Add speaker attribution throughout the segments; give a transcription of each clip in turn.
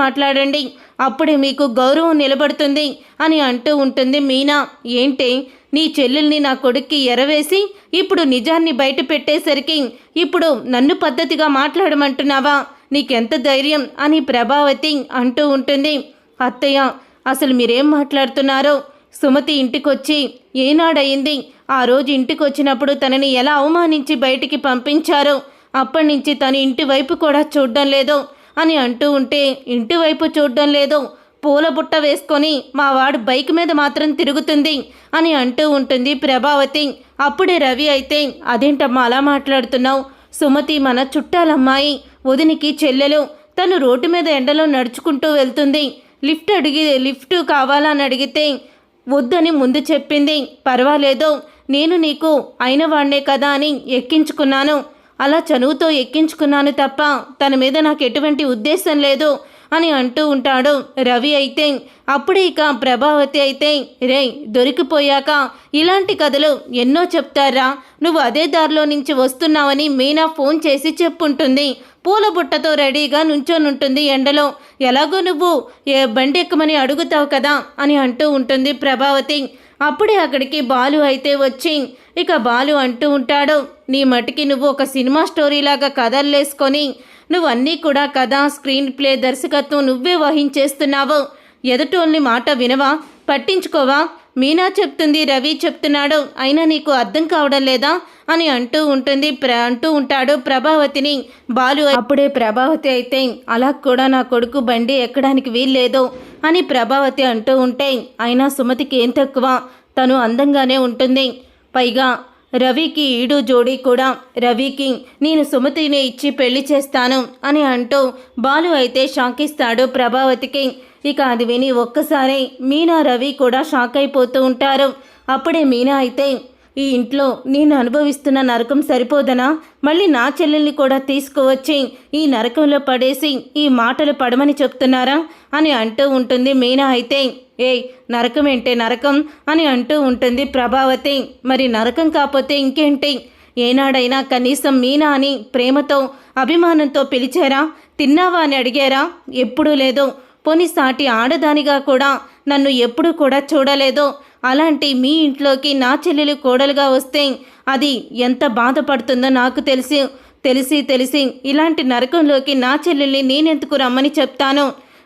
Speaker 1: మాట్లాడండి, అప్పుడే మీకు గౌరవం నిలబడుతుంది అని అంటూ ఉంటుంది మీనా. ఏంటి, నీ చెల్లెల్ని నా కొడుక్కి ఎరవేసి ఇప్పుడు నిజాన్ని బయట పెట్టేసరికి ఇప్పుడు నన్ను పద్ధతిగా మాట్లాడమంటున్నావా? నీకెంత ధైర్యం అని ప్రభావతి అంటూ ఉంటుంది. అత్తయ్య, అసలు మీరేం మాట్లాడుతున్నారో? సుమతి ఇంటికొచ్చి ఏనాడయింది? ఆ రోజు ఇంటికి వచ్చినప్పుడు తనని ఎలా అవమానించి బయటికి పంపించారో అప్పటి నుంచి తను ఇంటి వైపు కూడా చూడడం లేదు అని అంటూ ఉంటే, ఇంటి వైపు చూడడం లేదు, పూల బుట్ట వేసుకొని మా వాడు బైక్ మీద మాత్రం తిరుగుతుంది అని అంటూ ఉంటుంది ప్రభావతి. అప్పుడే రవి అయితే, అదేంటమ్మా అలా మాట్లాడుతున్నావు? సుమతి మన చుట్టాలమ్మాయి, వదినికి చెల్లెలు. తను రోడ్డు మీద ఎండలో నడుచుకుంటూ వెళ్తుంది. లిఫ్ట్ కావాలని అడిగితే వద్దని ముందు చెప్పింది. పర్వాలేదు, నేను నీకు అయిన వాడినే కదా అని ఎక్కించుకున్నాను. అలా చనువుతో ఎక్కించుకున్నాను తప్ప తన మీద నాకు ఎటువంటి ఉద్దేశం లేదు అని అంటూ ఉంటాడు రవి. అయితే అప్పుడే ఇక ప్రభావతి అయితే, రే దొరికిపోయాక ఇలాంటి కథలు ఎన్నో చెప్తారా? నువ్వు అదే దారిలో నుంచి వస్తున్నావని మీనా ఫోన్ చేసి చెప్పుంటుంది. పూల బుట్టతో రెడీగా నుంచొనుంటుంది ఎండలో. ఎలాగో నువ్వు బండి ఎక్కమని అడుగుతావు కదా అని అంటూ ఉంటుంది ప్రభావతి. అప్పుడే అక్కడికి బాలు అయితే వచ్చి ఇక బాలు అంటూ ఉంటాడు, నీ మటుకి నువ్వు ఒక సినిమా స్టోరీలాగా కథల్లేసుకొని నువ్వు అన్నీ కూడా కథ, స్క్రీన్ ప్లే, దర్శకత్వం నువ్వే వహించేస్తున్నావు. ఎదుటోళ్ళని మాట వినవా? పట్టించుకోవా? మీనా చెప్తుంది, రవి చెప్తున్నాడు, అయినా నీకు అర్థం కావడం లేదా అని అంటూ ఉంటాడు ప్రభావతిని బాలు. అప్పుడే ప్రభావతి అయితే, అలా కూడా నా కొడుకు బండి ఎక్కడానికి వీల్లేదు అని ప్రభావతి అంటూ ఉంటే, అయినా సుమతికి ఏం తక్కువ? తను అందంగానే ఉంటుంది. పైగా రవికి ఈడు జోడీ కూడా. రవికి నేను సుమతిని ఇచ్చి పెళ్లి చేస్తాను అని అంటూ బాలు అయితే షాక్ ఇస్తాడు ప్రభావతికి. ఇక అది విని ఒక్కసారి మీనా, రవి కూడా షాక్ అయిపోతూ ఉంటారు. అప్పుడే మీనా అయితే, ఈ ఇంట్లో నేను అనుభవిస్తున్న నరకం సరిపోదనా? మళ్ళీ నా చెల్లెల్ని కూడా తీసుకువచ్చి ఈ నరకంలో పడేసి ఈ మాటలు పడమని చెప్తున్నారా అని అంటూ ఉంటుంది మీనా. అయితే, ఏయ్ నరకం ఏంటే నరకం అని అంటూ ఉంటుంది ప్రభావతి. మరి నరకం కాకపోతే ఇంకేంటి? ఏనాడైనా కనీసం మీనా అని ప్రేమతో అభిమానంతో పిలిచారా? తిన్నావా అని అడిగారా? ఎప్పుడూ లేదు. పోనీ సాటి ఆడదానిగా కూడా నన్ను ఎప్పుడూ కూడా చూడలేదు. అలాంటి మీ ఇంట్లోకి నా చెల్లెలు కోడలుగా వస్తే అది ఎంత బాధపడుతుందో నాకు తెలిసి ఇలాంటి నరకంలోకి నా చెల్లెల్ని నేనెందుకు రమ్మని చెప్తాను?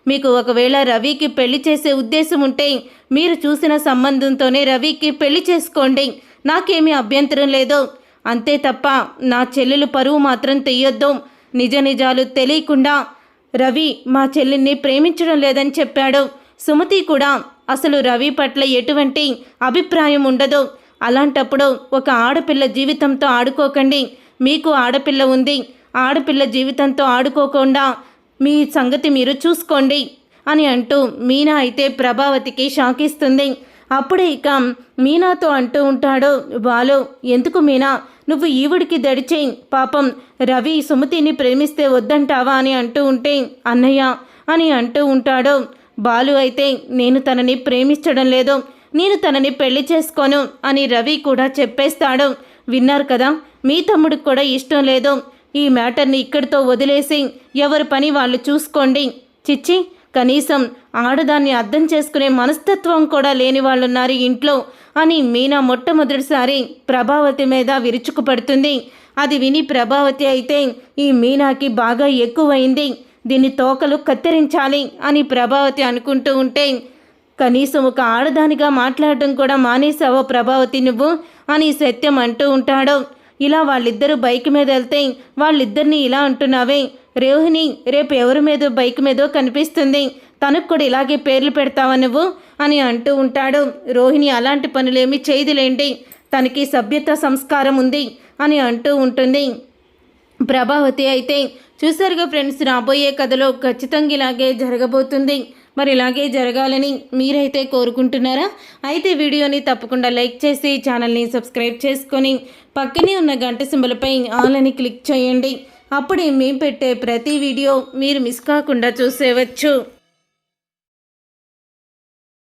Speaker 1: మీకు ఒకవేళ రవికి పెళ్లి చేసే ఉద్దేశం ఉంటే మీరు చూసిన సంబంధంతోనే రవికి పెళ్లి చేసుకోండి, నాకేమీ అభ్యంతరం లేదు. అంతే తప్ప నా చెల్లెలు పరువు మాత్రం తెయ్యొద్దు. నిజాలు తెలియకుండా రవి మా చెల్లెల్ని ప్రేమించడం లేదని చెప్పాడు. సుమతి కూడా అసలు రవి పట్ల ఎటువంటి అభిప్రాయం ఉండదు. అలాంటప్పుడు ఒక ఆడపిల్ల జీవితంతో ఆడుకోకండి. మీకు ఆడపిల్ల ఉంది, ఆడపిల్ల జీవితంతో ఆడుకోకుండా మీ సంగతి మీరు చూసుకోండి అని అంటూ మీనా అయితే ప్రభావతికి షాక్ ఇస్తుంది. అప్పుడే ఇక మీనాతో అంటూ ఉంటాడు బాలు, ఎందుకు మీనా నువ్వు ఈవిడికి దడిచేయి? పాపం రవి సుమతిని ప్రేమిస్తే వద్దంటావా అని అంటూ ఉంటే, అన్నయ్య అని అంటూ ఉంటాడు బాలు. అయితే, నేను తనని ప్రేమించడం లేదు, నేను తనని పెళ్లి చేసుకోను అని రవి కూడా చెప్పేస్తాడు. విన్నారు కదా, మీ తమ్ముడికి కూడా ఇష్టం లేదు. ఈ మ్యాటర్ని ఇక్కడితో వదిలేసి ఎవరి పని వాళ్ళు చూసుకోండి. చిచ్చి, కనీసం ఆడదాన్ని అర్థం చేసుకునే మనస్తత్వం కూడా లేని వాళ్ళున్నారు ఇంట్లో అని మీనా మొట్టమొదటిసారి ప్రభావతి మీద విరుచుకుపడుతుంది. అది విని ప్రభావతి అయితే, ఈ మీనాకి బాగా ఎక్కువైంది, దీన్ని తోకలు కత్తిరించాలి అని ప్రభావతి అనుకుంటూ ఉంటే, కనీసం ఒక ఆడదానిగా మాట్లాడడం కూడా మానేసావో ప్రభావతి నువ్వు అని సత్యం అంటూ ఉంటాడు. ఇలా వాళ్ళిద్దరూ బైక్ మీద వెళ్తే వాళ్ళిద్దరిని ఇలా అంటున్నావే, రోహిణి రేపు ఎవరి మీద బైక్ మీదో కనిపిస్తుంది, తనకు కూడా ఇలాగే పేర్లు పెడతావా నువ్వు అని అంటూ ఉంటాడు. రోహిణి అలాంటి పనులేమీ చేయదులేండి, తనకి సభ్యత సంస్కారం ఉంది అని అంటూ ఉంటుంది ప్రభావతి. అయితే చూసారుగా ఫ్రెండ్స్, రాబోయే కథలో ఖచ్చితంగా ఇలాగే జరగబోతుంది. మరి ఇలాగే జరగాలని మీరైతే కోరుకుంటున్నారా? అయితే వీడియోని తప్పకుండా లైక్ చేసి ఛానల్ని సబ్స్క్రైబ్ చేసుకొని పక్కనే ఉన్న గంట సింబల్పై ఆల్ అని క్లిక్ చేయండి. అప్పుడే మేము పెట్టే ప్రతి వీడియో మీరు మిస్ కాకుండా చూసేవచ్చు.